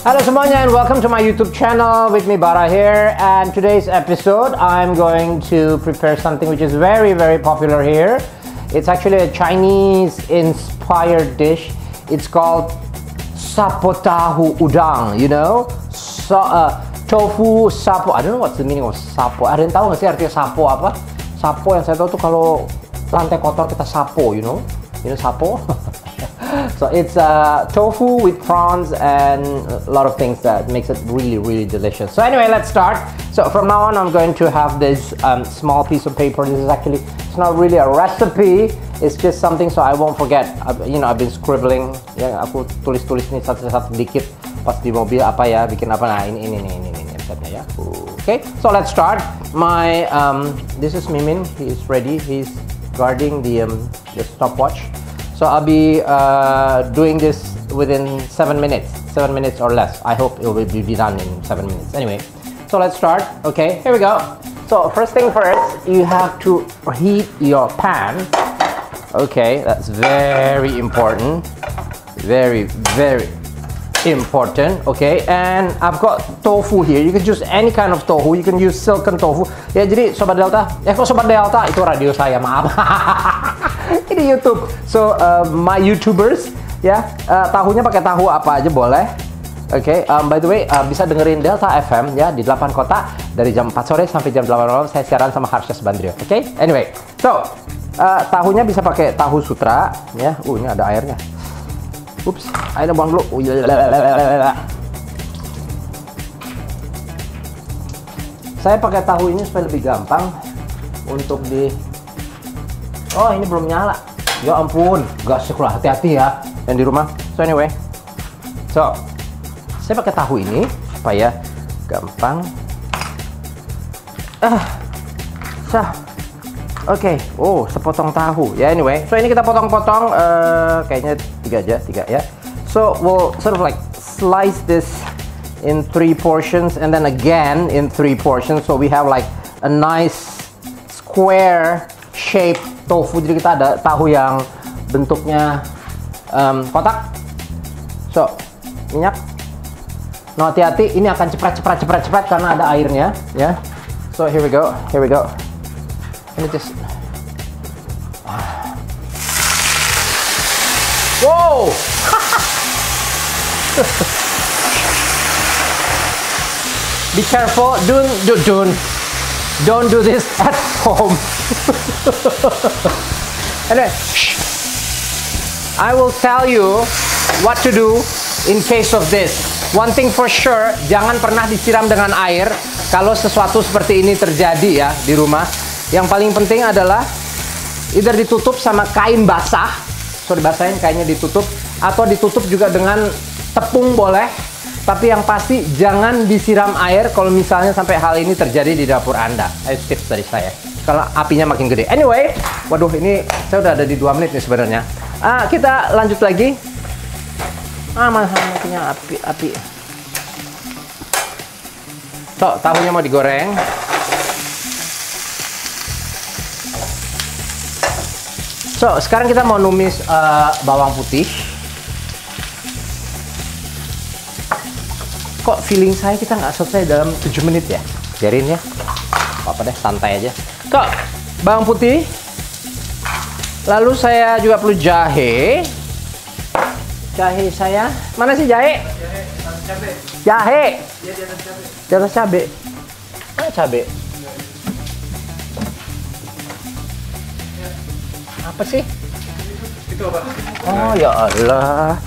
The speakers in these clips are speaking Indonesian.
Hello semuanya and welcome to my YouTube channel with me Bara here, and today's episode I'm going to prepare something which is very popular here. It's actually a Chinese inspired dish. It's called sapo tahu udang, you know? Tofu sapo. I don't know what's the meaning of sapo. Ada yang tahu nggak sih artinya sapo apa? Sapo yang saya tahu tuh kalau lantai kotor kita sapo, you know sapo. So it's tofu with prawns and a lot of things that makes it really delicious. So anyway, let's start. So from now on, I'm going to have this small piece of paper. This is actually, it's not really a recipe. It's just something so I won't forget. I've been scribbling. Ya, aku tulis nih satu dikit pas di mobil apa ya, bikin apa. Nah, ini resepnya ya. Okay, so let's start. My this is Mimin. He is ready. He's guarding the stopwatch. So I'll be doing this within 7 minutes or less. I hope it will be done in 7 minutes. Anyway, so let's start. Okay, here we go. So first thing first, you have to heat your pan. Okay, that's very important. Very important. Okay, and I've got tofu here. You can choose any kind of tofu. You can use silken tofu. Ya, jadi Sobat Delta. Kok Sobat Delta? Itu radio saya, maaf. Ini YouTube. So my YouTubers, ya, tahunya pakai tahu apa aja boleh. Oke, by the way, bisa dengerin Delta FM ya di 8 kota dari jam 4 sore sampai jam 8 malam. Saya siaran sama Harsha Subandrio. Oke, anyway, so tahunya bisa pakai tahu sutra, ya. Ini ada airnya. Ups, airnya buang dulu. Saya pakai tahu ini supaya lebih gampang untuk di. Oh, ini belum nyala. Ya ampun, gas sekolah, hati-hati ya yang di rumah. So anyway, saya pakai tahu ini supaya gampang. Oke. Oh, sepotong tahu. Ya anyway, so ini kita potong-potong. Kayaknya 3 ya. So we'll sort of like slice this in 3 portions and then again in 3 portions. So we have like a nice square shape tofu. Jadi kita ada tahu yang bentuknya kotak. So minyak. No, hati-hati, ini akan cepat karena ada airnya, ya. So here we go. Ini just. Wow. Be careful. Don't do this at home. Anyway, I will tell you what to do in case of this. One thing for sure, jangan pernah disiram dengan air kalau sesuatu seperti ini terjadi ya di rumah. Yang paling penting adalah either ditutup sama kain basah, so dibasahin kainnya ditutup, atau ditutup juga dengan tepung boleh. Tapi yang pasti jangan disiram air kalau misalnya sampai hal ini terjadi di dapur Anda. Ayo tips dari saya. Kalau apinya makin gede. Anyway, waduh ini saya udah ada di 2 menit nih sebenarnya. Kita lanjut lagi. Makinnya api. So, tahunya mau digoreng. So, sekarang kita mau numis bawang putih. Kok feeling saya kita nggak selesai dalam 7 menit ya? Biarin ya. Apa deh, santai aja. Kok bawang putih. Lalu saya juga perlu jahe. Jahe saya. Mana sih jahe? Jahe. Di atas cabe. Mana cabe? Apa sih? Itu apa? Oh ya Allah.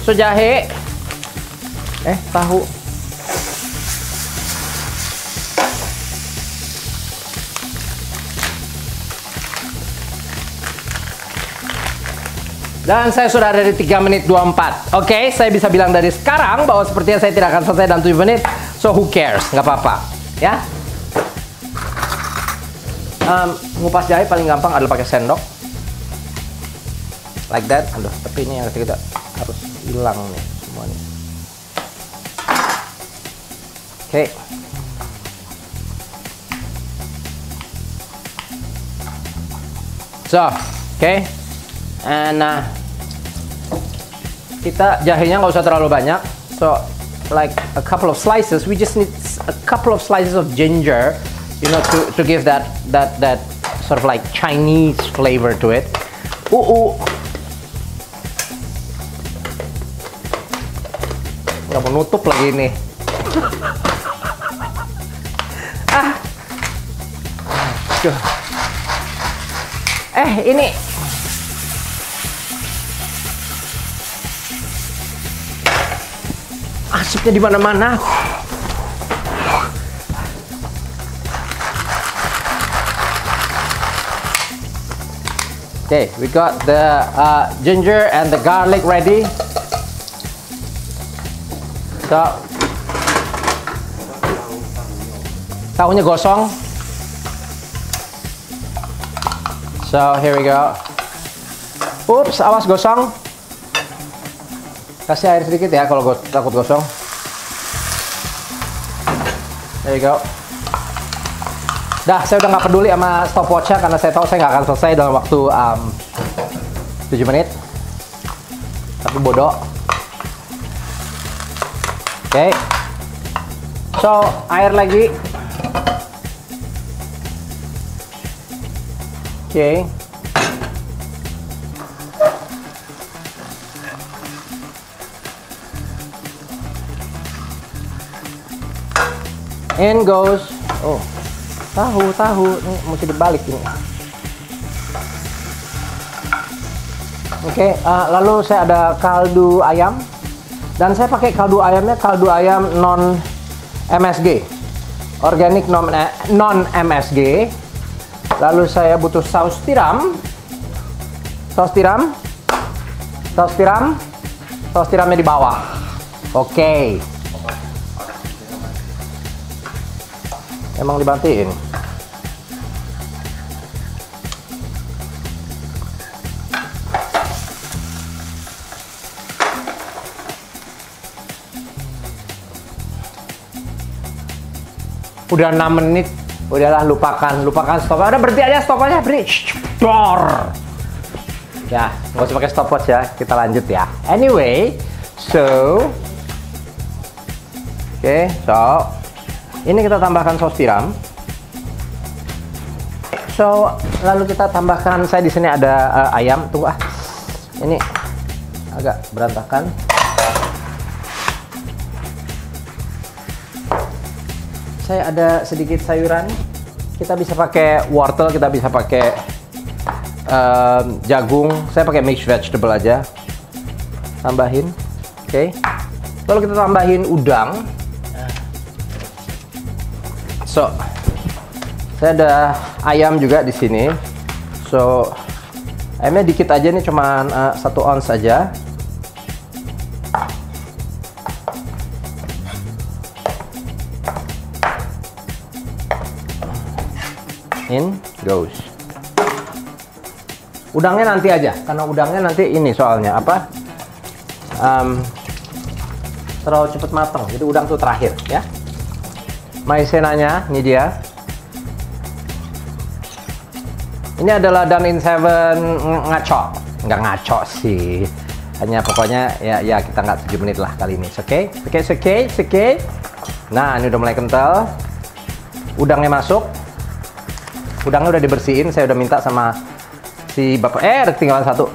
So jahe. Tahu. Dan saya sudah ada di 3 menit 24. Oke, saya bisa bilang dari sekarang bahwa sepertinya saya tidak akan selesai dalam 7 menit. So who cares? Nggak apa-apa. Ya. Ngupas jahe paling gampang adalah pakai sendok. Like that. Aduh, tapi ini yang kita harus hilang nih semuanya. Oke. So, okay. And kita jahenya nggak usah terlalu banyak. So, like a couple of slices. We just need a couple of slices of ginger, you know, to give that sort of like Chinese flavor to it. Nggak mau nutup lagi ini. Ini asapnya di mana-mana. Okay, we got the ginger and the garlic ready. So, tahunya gosong. So, here we go. Oops, awas gosong. Kasih air sedikit ya kalau takut gosong. There you go. Dah, saya udah nggak peduli sama stopwatch-nya karena saya tahu saya nggak akan selesai dalam waktu 7 menit. Tapi bodoh. Oke. So, air lagi. Oke. In goes, tahu ini mesti dibalik ini. Oke, lalu saya ada kaldu ayam dan saya pakai kaldu ayamnya kaldu ayam non MSG, organic non MSG. Lalu saya butuh saus tiram, saus tiramnya di bawah. Oke. Emang dibantiin. Udah 6 menit. Udahlah, lupakan stop. Udah berhenti aja, stop aja, berhenti. Ya, nggak usah pakai stopwatch ya. Kita lanjut ya. Anyway, so ini kita tambahkan saus tiram. So, lalu kita tambahkan, saya di sini ada ayam. Tunggu ini agak berantakan. Saya ada sedikit sayuran. Kita bisa pakai wortel, kita bisa pakai jagung. Saya pakai mixed vegetable aja. Tambahin, oke. Lalu kita tambahin udang. So, saya ada ayam juga di sini. So, ayamnya dikit aja nih, cuman 1 ounce aja. In goes. Udangnya nanti aja, karena udangnya nanti ini soalnya apa? Terlalu cepet matang. Jadi udang tuh terakhir ya. Maizenanya, ini dia. Ini adalah Done in 7 ngaco. Nggak ngaco sih. Hanya pokoknya ya kita nggak 7 menit lah kali ini. Oke. Nah, ini udah mulai kental. Udangnya masuk. Udangnya udah dibersihin, saya udah minta sama si bapak. Ketinggalan 1.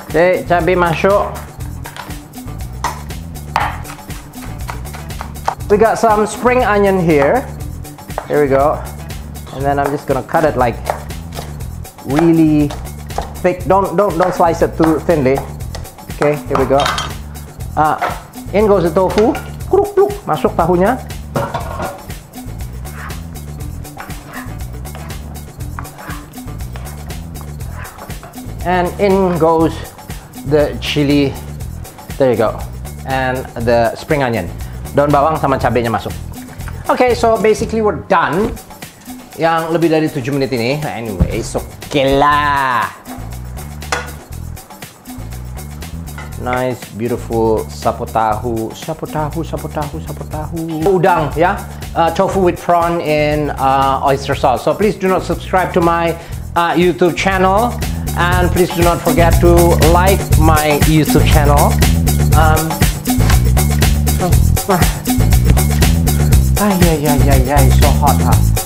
Oke, cabai masuk. We got some spring onion here. Here we go. And then I'm just gonna cut it like really thick. Don't slice it too thinly. Okay, here we go. In goes the tofu. Kruk, masuk tahunya. And in goes the chili. There you go. And the spring onion. Daun bawang sama cabenya masuk. Okay, so basically we're done. Yang lebih dari 7 menit ini. Anyway, oke lah. Nice, beautiful sapo tahu. Udang ya. tofu with prawn in oyster sauce. So please do not subscribe to my YouTube channel, and please do not forget to like my YouTube channel. It's so hot, huh?